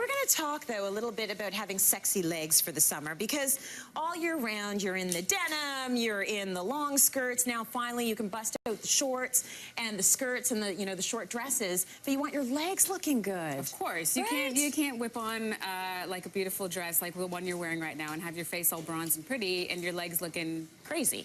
going to talk, though, a little bit about having sexy legs for the summer, because all year round you're in the denim, you're in the long skirts. Now, finally, you can bust out the shorts and the skirts and the, you know, the short dresses, but you want your legs looking good. Of course. You can't whip on like a beautiful dress like the one you're wearing right now and have your face all bronze and pretty and your legs looking crazy.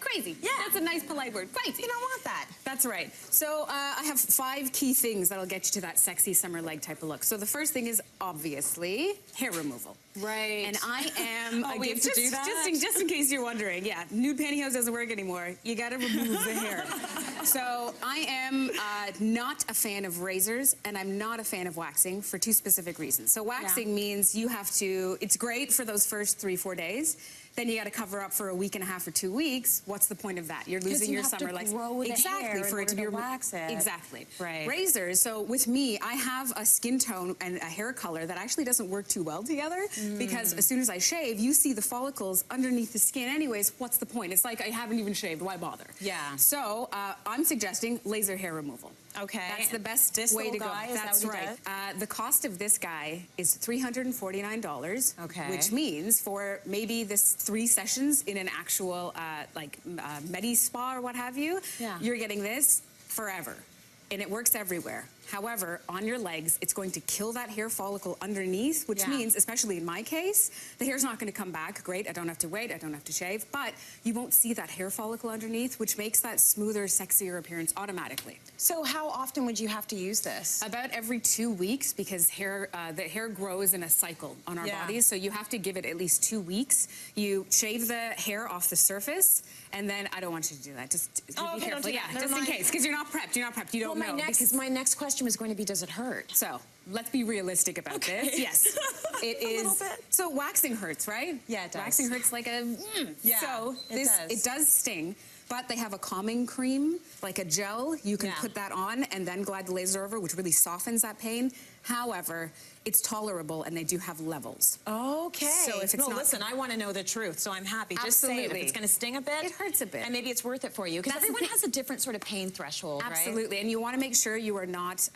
Crazy. Yeah. That's a nice, polite word. Crazy. You don't want that. That's right. So I have 5 key things that'll get you to that sexy summer leg type of look. So the first thing is obviously hair removal. Right. And I am we have to do that? Just in case you're wondering, yeah, nude pantyhose doesn't work anymore. You got to remove the hair. So I am not a fan of razors, and I'm not a fan of waxing for 2 specific reasons. So waxing means you have to. It's great for those first 3-4 days. Then you got to cover up for a week and a half or 2 weeks. What's the point of that? You're losing your summer legs. Exactly, for it to be wax it. Exactly. Right. Razors. So with me, I have a skin tone and a hair color that actually doesn't work too well together because as soon as I shave, you see the follicles underneath the skin. Anyways, what's the point? It's like I haven't even shaved. Why bother? Yeah. So I'm suggesting laser hair removal. Okay. That's the best way to go. That's right. The cost of this guy is $349. Okay. Which means for maybe this 3 sessions in an actual Medi Spa or what have you, you're getting this forever. And it works everywhere. However, on your legs, it's going to kill that hair follicle underneath, which means, especially in my case, the hair's not going to come back. Great, I don't have to wait, I don't have to shave, but you won't see that hair follicle underneath, which makes that smoother, sexier appearance automatically. So how often would you have to use this? About every 2 weeks, because the hair grows in a cycle on our bodies, so you have to give it at least 2 weeks. You shave the hair off the surface, and then I don't want you to do that. Just be careful. Just in case, because you're not prepped. You're not prepped. You don't know. My next question was going to be, does it hurt? So let's be realistic about this. Yes, it is. A little bit. So waxing hurts, right? Yeah, it does. Waxing hurts like a. Yeah. So it does sting. But they have a calming cream, like a gel. You can put that on and then glide the laser over, which really softens that pain. However, it's tolerable, and they do have levels. Okay. So if it's listen, I want to know the truth, so I'm happy. Just Absolutely. say it. If it's going to sting a bit, it hurts a bit, and maybe it's worth it for you, because everyone has a different sort of pain threshold, Absolutely, and you want to make sure you are not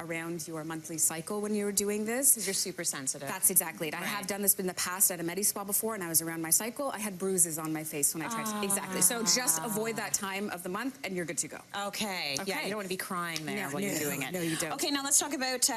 around your monthly cycle when you're doing this. Because you're super sensitive. That's exactly it. I have done this in the past at a Medi Spa before, and I was around my cycle. I had bruises on my face when I tried to. Exactly. So just avoid that time of the month, and you're good to go. Okay. Yeah, you don't want to be crying there while you're doing it. No, you don't. Okay, now let's talk about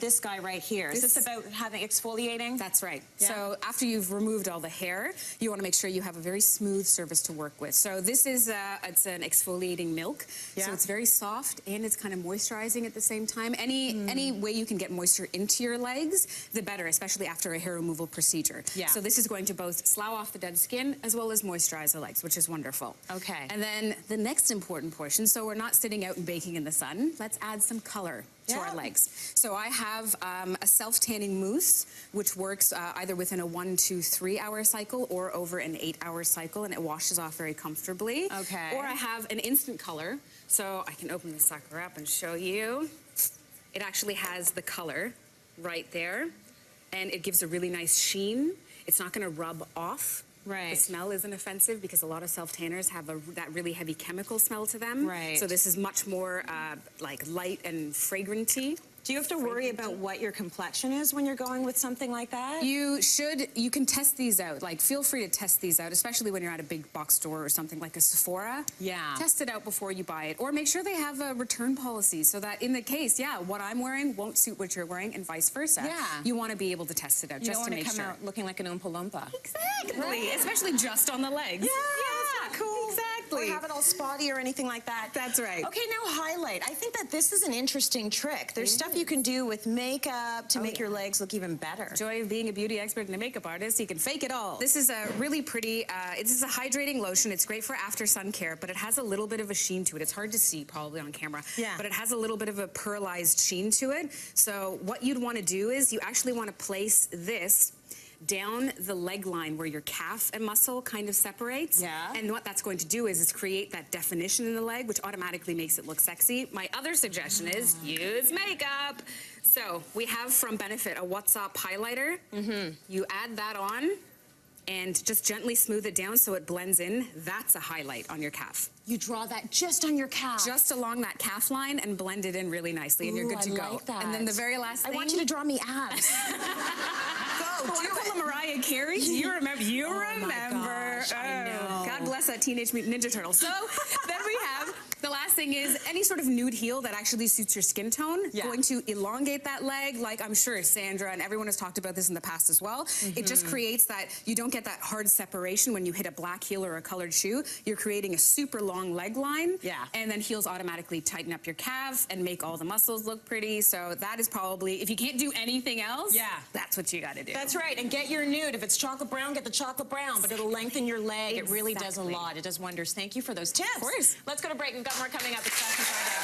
this guy right here. Is this about having exfoliating? That's right. Yeah. So after you've removed all the hair, you want to make sure you have a very smooth surface to work with. So this is it's an exfoliating milk. So it's very soft and it's kind of moisturizing at the same time. Any way you can get moisture into your legs, the better, especially after a hair removal procedure. Yeah. So this is going to both slough off the dead skin as well as moisturize the legs, which is wonderful. Okay. And then the next important portion, so we're not sitting out and baking in the sun, let's add some color to our legs. So I have a self-tanning mousse, which works either within a 1, 2, 3 hour cycle or over an 8-hour cycle, and it washes off very comfortably. Okay. Or I have an instant color, so I can open this sucker up and show you. It actually has the color right there, and it gives a really nice sheen. It's not gonna rub off. Right. The smell isn't offensive because a lot of self-tanners have that really heavy chemical smell to them. Right. So this is much more like light and fragranty. Do you have to worry about what your complexion is when you're going with something like that? You should. You can test these out. Like, feel free to test these out, especially when you're at a big box store or something like a Sephora. Yeah. Test it out before you buy it. Or make sure they have a return policy so that in the case, what I'm wearing won't suit what you're wearing and vice versa. Yeah. You want to be able to test it out just to make sure. You don't want to come out looking like an Oompa Loompa. Exactly. Right. Especially just on the legs. Yeah, that's not cool. Exactly. Or have it all spotty or anything like that. That's right. Okay, now highlight. I think that this is an interesting trick. There's stuff you can do with makeup to make your legs look even better. Joy of being a beauty expert and a makeup artist, you can fake it all. This is a really pretty, this is a hydrating lotion. It's great for after sun care, but it has a little bit of a sheen to it. It's hard to see probably on camera, but it has a little bit of a pearlized sheen to it. So what you'd want to do is you actually want to place this down the leg line where your calf and muscle kind of separates. Yeah. And what that's going to do is create that definition in the leg, which automatically makes it look sexy. My other suggestion is use makeup. So we have from Benefit a What's Up highlighter. You add that on. and just gently smooth it down so it blends in. That's a highlight on your calf. You draw that just on your calf. Just along that calf line and blend it in really nicely, and you're good to go. Like that. And then the very last thing. I want you to draw me abs. Go, do it. Pull a Mariah Carey? Do you remember? You remember. My gosh, I know. God bless that Teenage Mutant Ninja Turtle. So then we have, the last thing is any sort of nude heel that actually suits your skin tone. Going to elongate that leg, like I'm sure Sandra and everyone has talked about this in the past as well. It just creates that, you don't get that hard separation when you hit a black heel or a colored shoe. You're creating a super long leg line. And then heels automatically tighten up your calf and make all the muscles look pretty. So that is probably, if you can't do anything else, that's what you got to do. That's right. And get your nude. If it's chocolate brown, get the chocolate brown, but it'll lengthen your leg. It really does a lot. It does wonders. Thank you for those tips. Of course. Let's go to break. We've got more coming up. It's Fashion Friday.